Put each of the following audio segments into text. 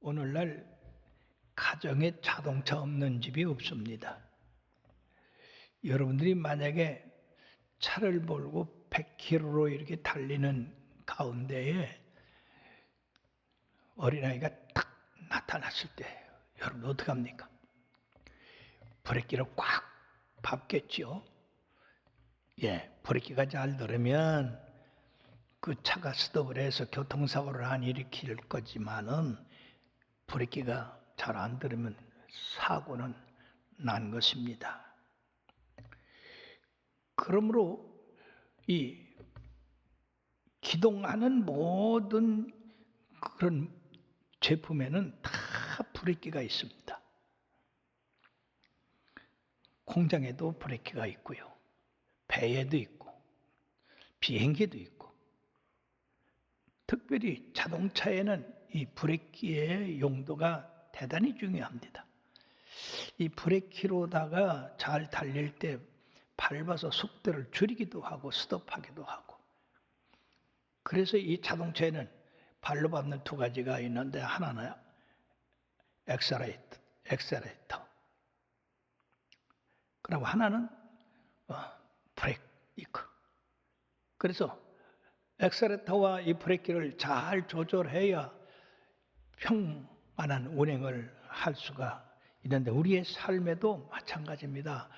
오늘날 가정에 자동차 없는 집이 없습니다. 여러분들이 만약에 차를 몰고 100km로 이렇게 달리는 가운데에 어린아이가 딱 나타났을 때 여러분 어떻게 합니까? 브레이크를 꽉 밟겠죠. 브레이크가 잘 들으면 그 차가 스톱을 해서 교통사고를 안 일으킬 거지만은 브레이크가 잘 안 들으면 사고는 난 것입니다. 그러므로 이 기동하는 모든 그런 제품에는 다 브레이크가 있습니다. 공장에도 브레이크가 있고요. 배에도 있고 비행기도 있고 특별히 자동차에는 이 브레이크의 용도가 대단히 중요합니다. 이 브레이크로다가 잘 달릴 때 밟아서 속도를 줄이기도 하고 스톱하기도 하고, 그래서 이 자동차에는 발로 밟는 두 가지가 있는데 하나는 엑셀레이터, 그리고 하나는 브레이크. 그래서 엑셀레이터와 이 브레이크를 잘 조절해야 평안한 운행을 할 수가 있는데, 우리의 삶에도 마찬가지입니다.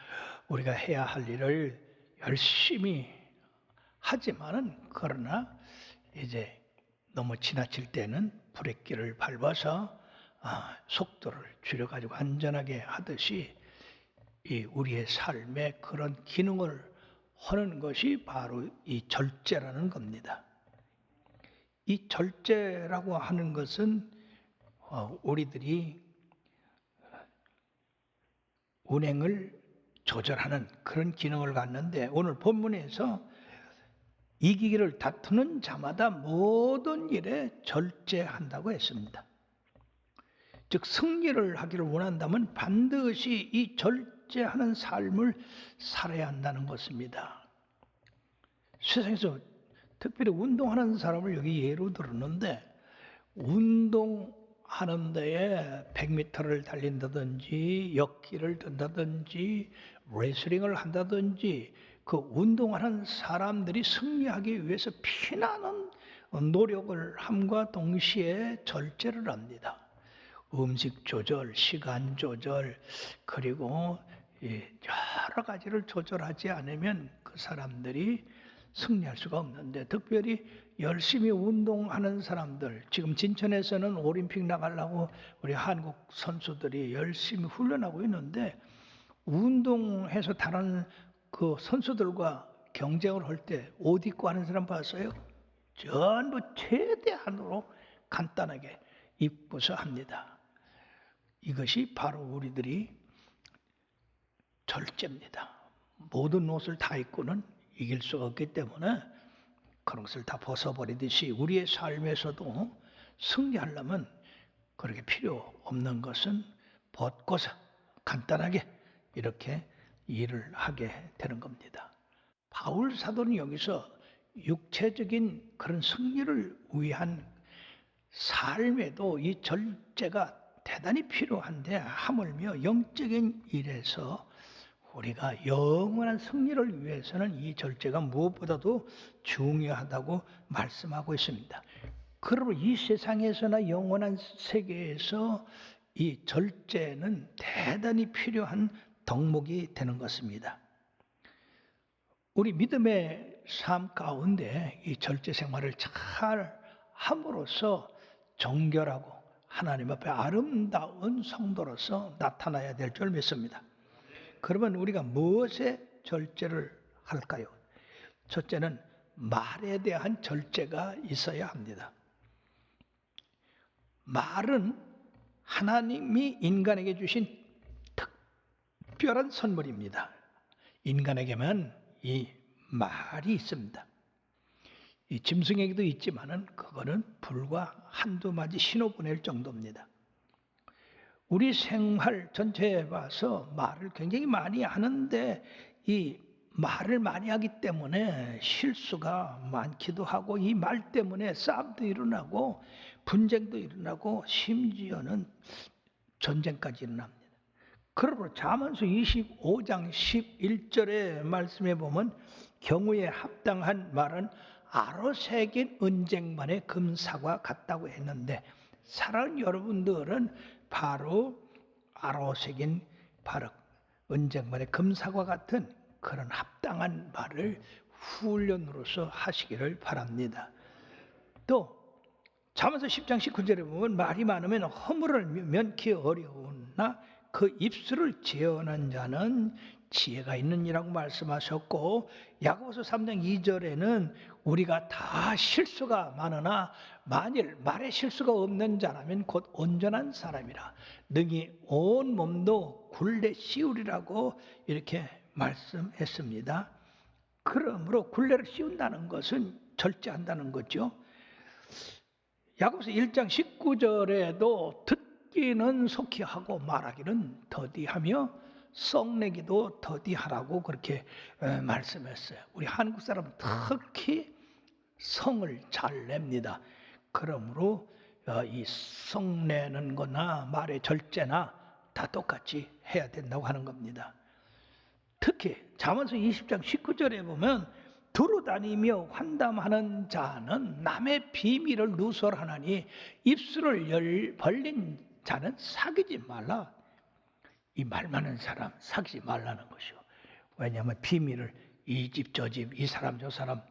우리가 해야 할 일을 열심히 하지만은 그러나 이제 너무 지나칠 때는 브레이크를 밟아서 속도를 줄여가지고 안전하게 하듯이 이 우리의 삶에 그런 기능을 하는 것이 바로 이 절제라는 겁니다. 이 절제라고 하는 것은 우리들이 운행을 조절하는 그런 기능을 갖는데, 오늘 본문에서 이기기를 다투는 자마다 모든 일에 절제한다고 했습니다. 즉 승리를 하기를 원한다면 반드시 이 절제하는 삶을 살아야 한다는 것입니다. 세상에서 특별히 운동하는 사람을 여기 예로 들었는데, 운동하는 데에 100m를 달린다든지 역기를 든다든지 레슬링을 한다든지 그 운동하는 사람들이 승리하기 위해서 피나는 노력을 함과 동시에 절제를 합니다. 음식 조절, 시간 조절, 그리고 여러 가지를 조절하지 않으면 그 사람들이 승리할 수가 없는데, 특별히 열심히 운동하는 사람들, 지금 진천에서는 올림픽 나가려고 우리 한국 선수들이 열심히 훈련하고 있는데, 운동해서 다른 그 선수들과 경쟁을 할 때 옷 입고 하는 사람 봤어요? 전부 최대한으로 간단하게 입고서 합니다. 이것이 바로 우리들이 절제입니다. 모든 옷을 다 입고는 이길 수가 없기 때문에 그런 것을 다 벗어버리듯이 우리의 삶에서도 승리하려면 그렇게 필요 없는 것은 벗고서 간단하게 이렇게 일을 하게 되는 겁니다. 바울 사도는 여기서 육체적인 그런 승리를 위한 삶에도 이 절제가 대단히 필요한데, 하물며 영적인 일에서 우리가 영원한 승리를 위해서는 이 절제가 무엇보다도 중요하다고 말씀하고 있습니다. 그러므로 이 세상에서나 영원한 세계에서 이 절제는 대단히 필요한 덕목이 되는 것입니다. 우리 믿음의 삶 가운데 이 절제 생활을 잘 함으로써 정결하고 하나님 앞에 아름다운 성도로서 나타나야 될 줄 믿습니다. 그러면 우리가 무엇에 절제를 할까요? 첫째는 말에 대한 절제가 있어야 합니다. 말은 하나님이 인간에게 주신 특별한 선물입니다. 인간에게만 이 말이 있습니다. 이 짐승에게도 있지만은 그거는 불과 한두 마디 신호 보낼 정도입니다. 우리 생활 전체에 봐서 말을 굉장히 많이 하는데, 이 말을 많이 하기 때문에 실수가 많기도 하고, 이 말 때문에 싸움도 일어나고 분쟁도 일어나고 심지어는 전쟁까지 일어납니다. 그러므로 잠언서 25장 11절의 말씀에 보면 경우에 합당한 말은 아로 새긴 은쟁반의 금사과 같다고 했는데, 사랑하는 여러분들은 바로 아로 새긴 바로 은쟁반의 금사과 같은 그런 합당한 말을 훈련으로서 하시기를 바랍니다. 또 잠언서 10장 19절에 보면 말이 많으면 허물을 면키 어려우나 그 입술을 제어하는 자는 지혜가 있느니라고 말씀하셨고, 야고보서 3장 2절에는 우리가 다 실수가 많으나 만일 말에 실수가 없는 자라면 곧 온전한 사람이라 능히 온 몸도 굴레 씌우리라고 이렇게 말씀했습니다. 그러므로 굴레를 씌운다는 것은 절제한다는 거죠. 야고보서 1장 19절에도 듣기는 속히 하고 말하기는 더디하며 썩내기도 더디하라고 그렇게 말씀했어요. 우리 한국 사람은 특히 성을 잘 냅니다. 그러므로 이 성내는 거나 말의 절제나 다 똑같이 해야 된다고 하는 겁니다. 특히 잠언서 20장 19절에 보면 두루 다니며 환담하는 자는 남의 비밀을 누설하나니 입술을 벌린 자는 사귀지 말라. 이 말 많은 사람 사귀지 말라는 것이요. 왜냐하면 비밀을 이 집 저 집 이 사람 저 사람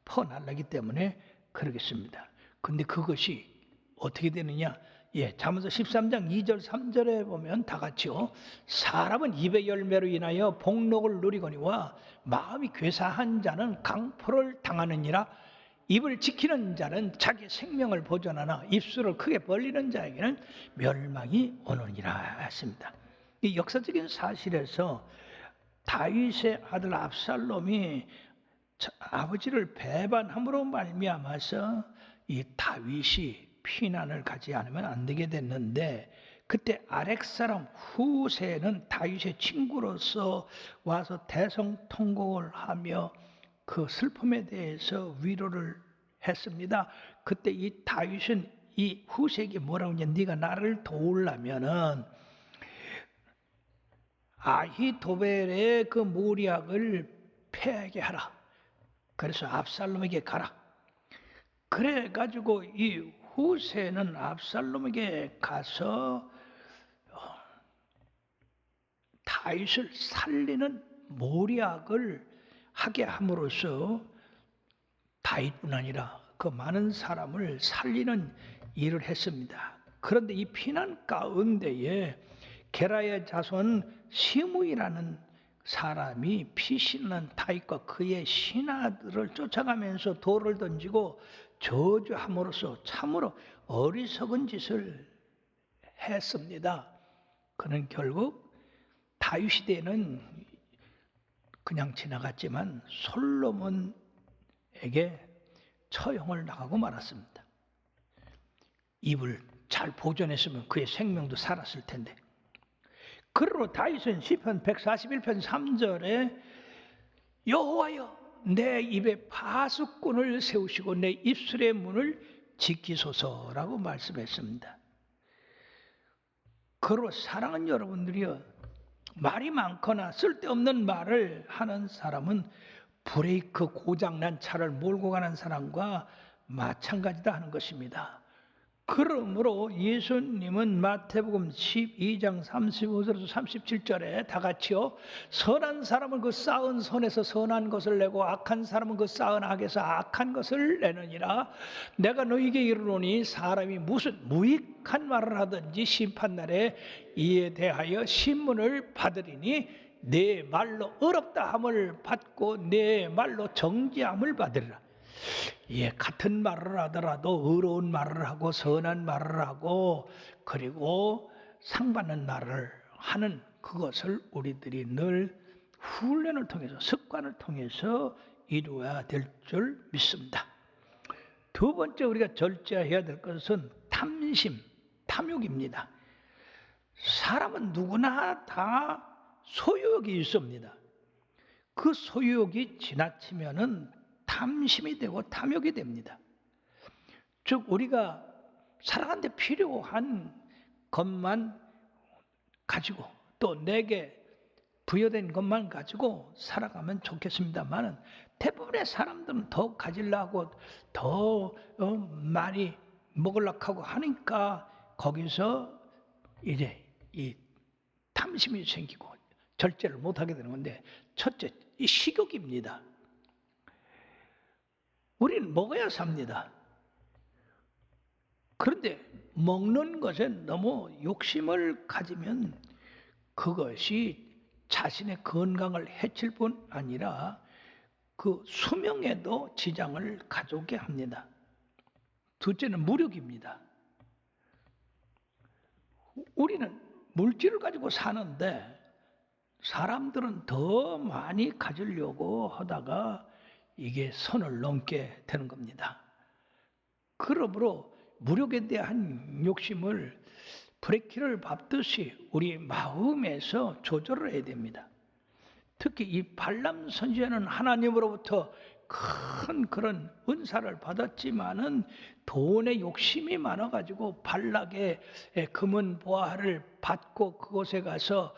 퍼날르기 때문에 그러겠습니다. 근데 그것이 어떻게 되느냐? 잠언서 13장 2절 3절에 보면 다 같이요. 사람은 입의 열매로 인하여 복록을 누리거니와 마음이 괴사한 자는 강포를 당하느니라. 입을 지키는 자는 자기 생명을 보존하나 입술을 크게 벌리는 자에게는 멸망이 오느니라 했습니다. 이 역사적인 사실에서 다윗의 아들 압살롬이 아버지를 배반함으로 말미암아서 이 다윗이 피난을 가지 않으면 안 되게 됐는데, 그때 아렉 사람 후세는 다윗의 친구로서 와서 대성통곡을 하며 그 슬픔에 대해서 위로를 했습니다. 그때 이 다윗은 이 후세에게 뭐라고 했냐? 네가 나를 도우려면은 아히도벨의 그 모략을 패하게 하라. 그래서 압살롬에게 가라. 그래가지고 이 후세는 압살롬에게 가서 다윗을 살리는 모략을 하게 함으로써 다윗뿐 아니라 그 많은 사람을 살리는 일을 했습니다. 그런데 이 피난 가운데에 게라의 자손 시므이라는 사람이 피신한 다윗과 그의 신하들을 쫓아가면서 돌을 던지고 저주함으로써 참으로 어리석은 짓을 했습니다. 그는 결국 다윗 시대에는 그냥 지나갔지만 솔로몬에게 처형을 당하고 말았습니다. 입을 잘 보존했으면 그의 생명도 살았을 텐데. 그러므로 다윗은 시편 141편 3절에 여호와여 내 입에 파수꾼을 세우시고 내 입술의 문을 지키소서라고 말씀했습니다. 그러므로 사랑하는 여러분들이여, 말이 많거나 쓸데없는 말을 하는 사람은 브레이크 고장난 차를 몰고 가는 사람과 마찬가지다 하는 것입니다. 그러므로 예수님은 마태복음 12장 35절에서 37절에 다 같이요. 선한 사람은 그 쌓은 선에서 선한 것을 내고 악한 사람은 그 쌓은 악에서 악한 것을 내느니라. 내가 너희에게 이르노니 사람이 무슨 무익한 말을 하든지 심판날에 이에 대하여 신문을 받으리니 내 말로 어렵다 함을 받고 내 말로 정죄함을 받으리라. 같은 말을 하더라도 의로운 말을 하고 선한 말을 하고 그리고 상받는 말을 하는 그것을 우리들이 늘 훈련을 통해서 습관을 통해서 이루어야 될 줄 믿습니다. 두 번째 우리가 절제해야 될 것은 탐심, 탐욕입니다. 사람은 누구나 다 소유욕이 있습니다. 그 소유욕이 지나치면은 탐심이 되고 탐욕이 됩니다. 즉 우리가 살아가는데 필요한 것만 가지고 또 내게 부여된 것만 가지고 살아가면 좋겠습니다만은 대부분의 사람들은 더 가지려고 더 많이 먹으려고 하고 하니까 거기서 이제 이 탐심이 생기고 절제를 못하게 되는 건데, 첫째, 이 식욕입니다. 우리는 먹어야 삽니다. 그런데 먹는 것에 너무 욕심을 가지면 그것이 자신의 건강을 해칠 뿐 아니라 그 수명에도 지장을 가져오게 합니다. 둘째는 무력입니다. 우리는 물질을 가지고 사는데 사람들은 더 많이 가지려고 하다가 이게 선을 넘게 되는 겁니다. 그러므로 무력에 대한 욕심을 브레이크를 밟듯이 우리 마음에서 조절을 해야 됩니다. 특히 이 발람 선지자는 하나님으로부터 큰 그런 은사를 받았지만은 돈에 욕심이 많아가지고 발락의 금은 보화를 받고 그곳에 가서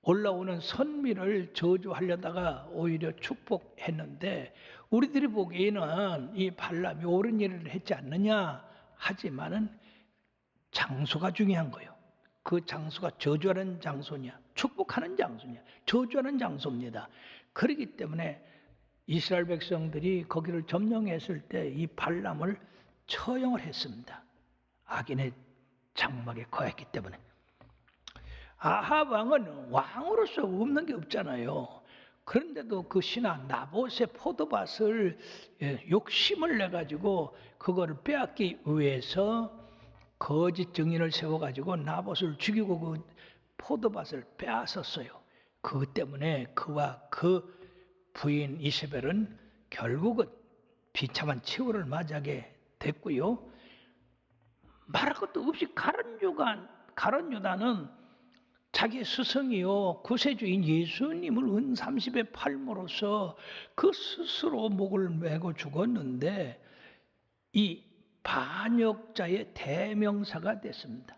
올라오는 선미를 저주하려다가 오히려 축복했는데, 우리들이 보기에는 이 발람이 옳은 일을 했지 않느냐 하지만은 장소가 중요한 거예요. 그 장소가 저주하는 장소냐 축복하는 장소냐, 저주하는 장소입니다. 그렇기 때문에 이스라엘 백성들이 거기를 점령했을 때 이 발람을 처형을 했습니다. 악인의 장막에 거했기 때문에. 아합 왕은 왕으로서 없는 게 없잖아요. 그런데도 그 신하 나봇의 포도밭을 욕심을 내가지고 그거를 빼앗기 위해서 거짓 증인을 세워가지고 나봇을 죽이고 그 포도밭을 빼앗았어요. 그것 때문에 그와 그 부인 이세벨은 결국은 비참한 최후를 맞이하게 됐고요. 말할 것도 없이 가룟 유다는 자기 스승이요 구세주인 예수님을 은 30에 팔므로써 그 스스로 목을 메고 죽었는데 이 반역자의 대명사가 됐습니다.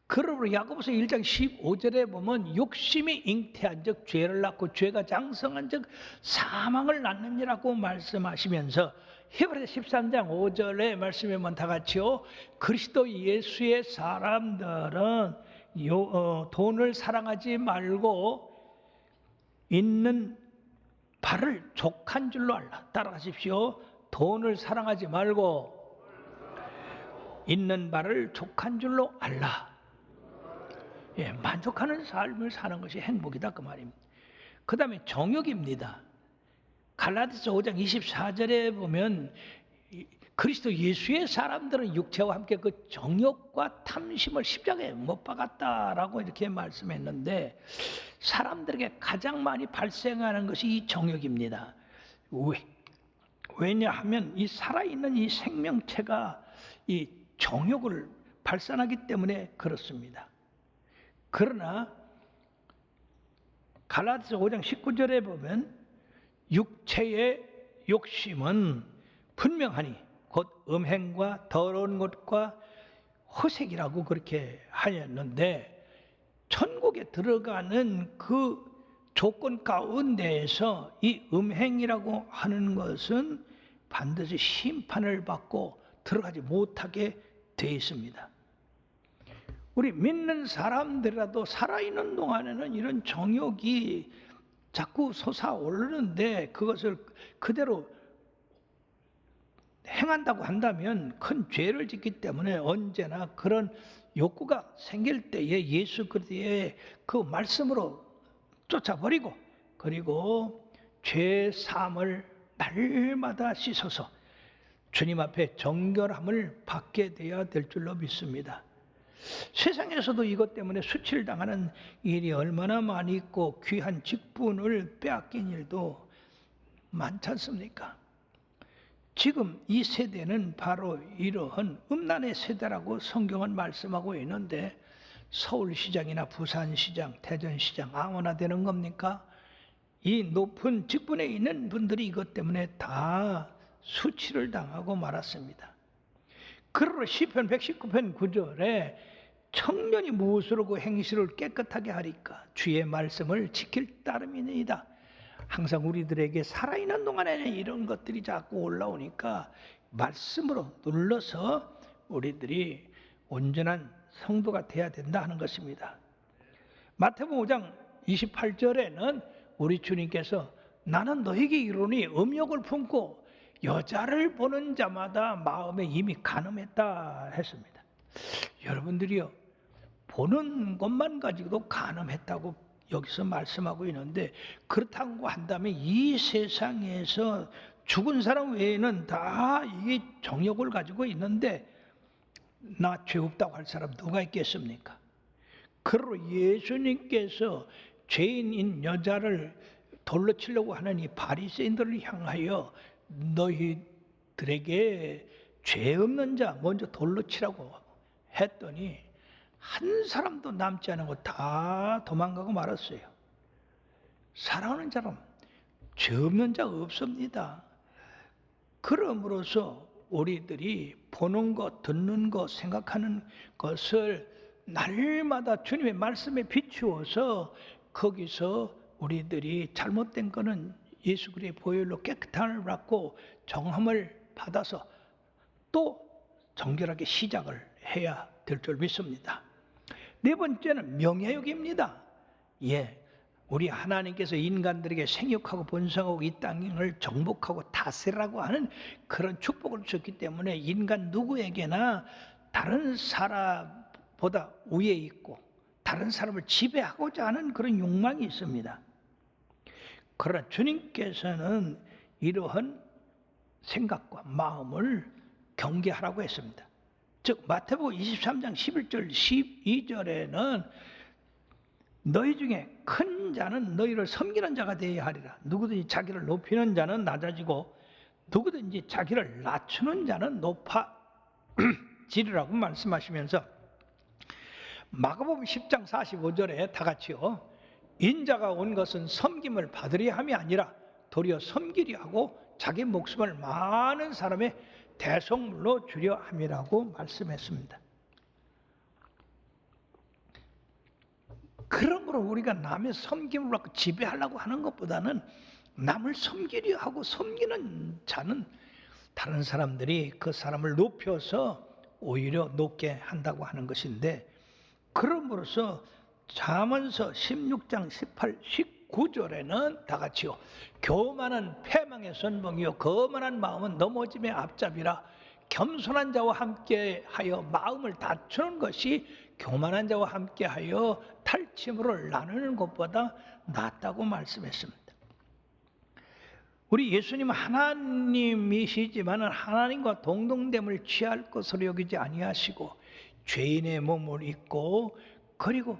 그러므로 야고보서 1장 15절에 보면 욕심이 잉태한 즉 죄를 낳고 죄가 장성한 즉 사망을 낳느니라고 말씀하시면서 히브리서 13장 5절의 말씀에 보면 다 같이요, 그리스도 예수의 사람들은 돈을 사랑하지 말고 있는 바를 족한 줄로 알라. 따라하십시오. 돈을 사랑하지 말고 있는 바를 족한 줄로 알라. 만족하는 삶을 사는 것이 행복이다 그 말입니다. 그 다음에 정욕입니다. 갈라디아서 5장 24절에 보면 그리스도 예수의 사람들은 육체와 함께 그 정욕과 탐심을 십자가에 못 박았다라고 이렇게 말씀했는데, 사람들에게 가장 많이 발생하는 것이 이 정욕입니다. 왜냐하면 이 살아있는 이 생명체가 이 정욕을 발산하기 때문에 그렇습니다. 그러나 갈라디아서 5장 19절에 보면 육체의 욕심은 분명하니 곧 음행과 더러운 것과 허색이라고 그렇게 하였는데, 천국에 들어가는 그 조건 가운데에서 이 음행이라고 하는 것은 반드시 심판을 받고 들어가지 못하게 되어 있습니다. 우리 믿는 사람들이라도 살아있는 동안에는 이런 정욕이 자꾸 솟아오르는데 그것을 그대로 행한다고 한다면 큰 죄를 짓기 때문에 언제나 그런 욕구가 생길 때에 예수 그리스도의 그 말씀으로 쫓아버리고, 그리고 죄 사함을 날마다 씻어서 주님 앞에 정결함을 받게 되어야 될 줄로 믿습니다. 세상에서도 이것 때문에 수치를 당하는 일이 얼마나 많이 있고 귀한 직분을 빼앗긴 일도 많지 않습니까? 지금 이 세대는 바로 이러한 음란의 세대라고 성경은 말씀하고 있는데, 서울시장이나 부산시장, 대전시장 아무나 되는 겁니까? 이 높은 직분에 있는 분들이 이것 때문에 다 수치를 당하고 말았습니다. 그러므로 시편 119편 9절에 청년이 무엇으로 그 행실을 깨끗하게 하리까? 주의 말씀을 지킬 따름이니이다. 항상 우리들에게 살아있는 동안에는 이런 것들이 자꾸 올라오니까 말씀으로 눌러서 우리들이 온전한 성도가 돼야 된다 하는 것입니다. 마태복음 5장 28절에는 우리 주님께서 나는 너에게 이르노니 음욕을 품고 여자를 보는 자마다 마음에 이미 간음했다 했습니다. 여러분들이요, 보는 것만 가지고도 간음했다고 여기서 말씀하고 있는데, 그렇다고 한다면 이 세상에서 죽은 사람 외에는 다 이 정욕을 가지고 있는데 나 죄 없다고 할 사람 누가 있겠습니까? 그러므로 예수님께서 죄인인 여자를 돌로 치려고 하는 이 바리새인들을 향하여 너희들에게 죄 없는 자 먼저 돌로 치라고 했더니 한 사람도 남지 않은 거 다 도망가고 말았어요. 사랑하는 사람, 죄 없는 자가 없습니다. 그러므로서 우리들이 보는 것, 듣는 것, 생각하는 것을 날마다 주님의 말씀에 비추어서 거기서 우리들이 잘못된 것은 예수 그리스도의 보혈로 깨끗함을 받고 정함을 받아서 또 정결하게 시작을 해야 될 줄 믿습니다. 네 번째는 명예욕입니다. 우리 하나님께서 인간들에게 생육하고 번성하고 이 땅을 정복하고 다스리라고 하는 그런 축복을 주셨기 때문에 인간 누구에게나 다른 사람보다 위에 있고 다른 사람을 지배하고자 하는 그런 욕망이 있습니다. 그러나 주님께서는 이러한 생각과 마음을 경계하라고 했습니다. 즉 마태복음 23장 11절 12절에는 너희 중에 큰 자는 너희를 섬기는 자가 되어야 하리라. 누구든지 자기를 높이는 자는 낮아지고 누구든지 자기를 낮추는 자는 높아지리라고 말씀하시면서 마가복음 10장 45절에 다 같이요, 인자가 온 것은 섬김을 받으려 함이 아니라 도리어 섬기려 하고 자기 목숨을 많은 사람의 대속물로 주려 함이라고 말씀했습니다. 그러므로 우리가 남의 섬김을 받고 지배하려고 하는 것보다는 남을 섬기려 하고 섬기는 자는 다른 사람들이 그 사람을 높여서 오히려 높게 한다고 하는 것인데, 그럼으로써 잠언서 16장 18, 19절에는 다 같이요, 교만은 패망의 선봉이요 거만한 마음은 넘어짐의 앞잡이라. 겸손한 자와 함께하여 마음을 다투는 것이 교만한 자와 함께하여 탈취물을 나누는 것보다 낫다고 말씀했습니다. 우리 예수님은 하나님이시지만 하나님과 동등됨을 취할 것으로 여기지 아니하시고 죄인의 몸을 입고 그리고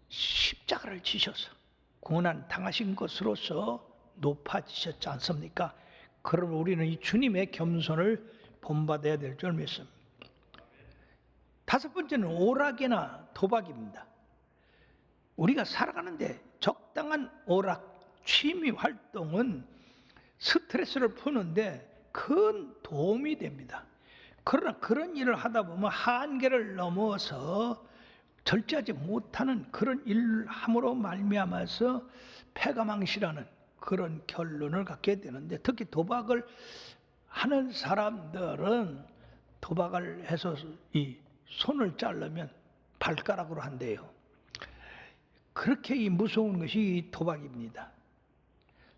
십자가를 지셔서 고난 당하신 것으로서 높아지셨지 않습니까? 그럼 우리는 이 주님의 겸손을 본받아야 될 줄 믿습니다. 다섯 번째는 오락이나 도박입니다. 우리가 살아가는데 적당한 오락, 취미 활동은 스트레스를 푸는데 큰 도움이 됩니다. 그러나 그런 일을 하다 보면 한계를 넘어서 절제하지 못하는 그런 일을 함으로 말미암아서 패가망신하는 그런 결론을 갖게 되는데, 특히 도박을 하는 사람들은 도박을 해서 이 손을 자르면 발가락으로 한대요. 그렇게 이 무서운 것이 이 도박입니다.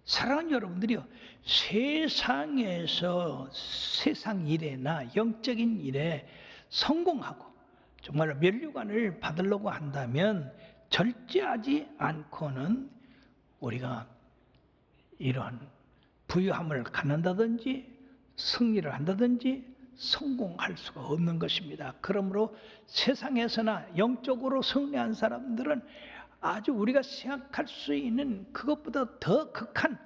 사랑하는 여러분들이요, 세상에서 세상 일에나 영적인 일에 성공하고 정말로 면류관을 받으려고 한다면 절제하지 않고는 우리가 이런 부유함을 갖는다든지 승리를 한다든지 성공할 수가 없는 것입니다. 그러므로 세상에서나 영적으로 승리한 사람들은 아주 우리가 생각할 수 있는 그것보다 더 극한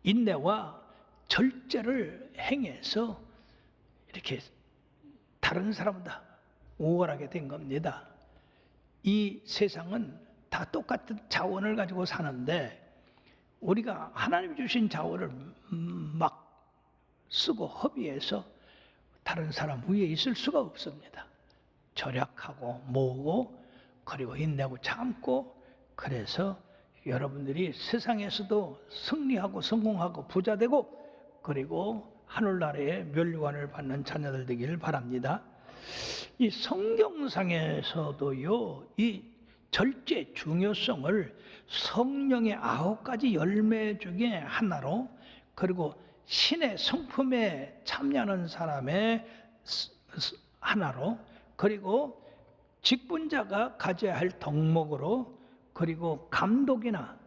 인내와 절제를 행해서 이렇게 다른 사람보다 우월하게 된 겁니다. 이 세상은 다 똑같은 자원을 가지고 사는데 우리가 하나님 주신 자원을 막 쓰고 허비해서 다른 사람 위에 있을 수가 없습니다. 절약하고 모으고 그리고 인내하고 참고, 그래서 여러분들이 세상에서도 승리하고 성공하고 부자 되고 그리고 하늘나라의 면류관을 받는 자녀들 되기를 바랍니다. 이 성경상에서도요, 이 절제 중요성을 성령의 9가지 열매 중에 하나로, 그리고 신의 성품에 참여하는 사람의 하나로, 그리고 직분자가 가져야 할 덕목으로, 그리고 감독이나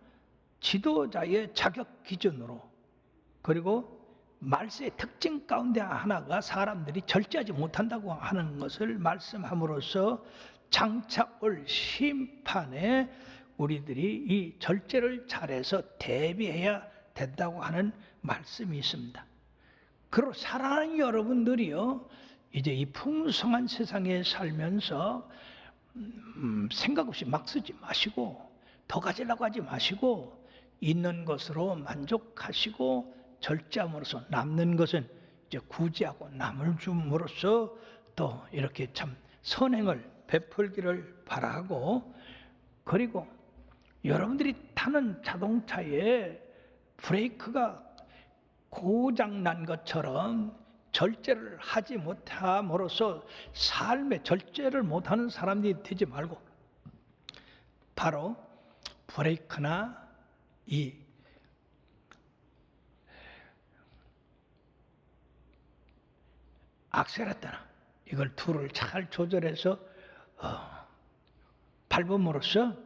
지도자의 자격 기준으로, 그리고 말세의 특징 가운데 하나가 사람들이 절제하지 못한다고 하는 것을 말씀함으로써 장차 올 심판에 우리들이 이 절제를 잘해서 대비해야 된다고 하는 말씀이 있습니다. 그리고 사랑하는 여러분들이요, 이제 이 풍성한 세상에 살면서 생각 없이 막 쓰지 마시고, 더 가지려고 하지 마시고, 있는 것으로 만족하시고, 절제함으로써 남는 것은 이제 구제하고 남을 줌으로써 또 이렇게 참 선행을 베풀기를 바라고, 그리고 여러분들이 타는 자동차에 브레이크가 고장 난 것처럼 절제를 하지 못함으로써 삶에 절제를 못하는 사람들이 되지 말고, 바로 브레이크나 이 악셀레터나 이걸 둘을 잘 조절해서 밟음으로써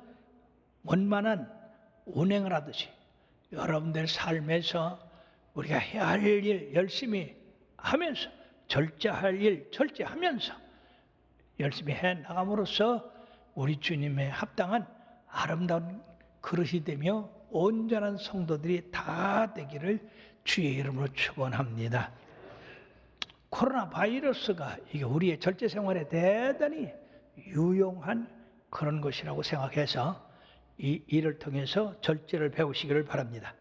원만한 운행을 하듯이 여러분들 삶에서 우리가 해야 할 일 열심히 하면서, 절제할 일 절제하면서 열심히 해 나감으로써 우리 주님의 합당한 아름다운 그릇이 되며 온전한 성도들이 다 되기를 주의 이름으로 축원합니다. 코로나 바이러스가 이게 우리의 절제 생활에 대단히 유용한 그런 것이라고 생각해서 이 일을 통해서 절제를 배우시기를 바랍니다.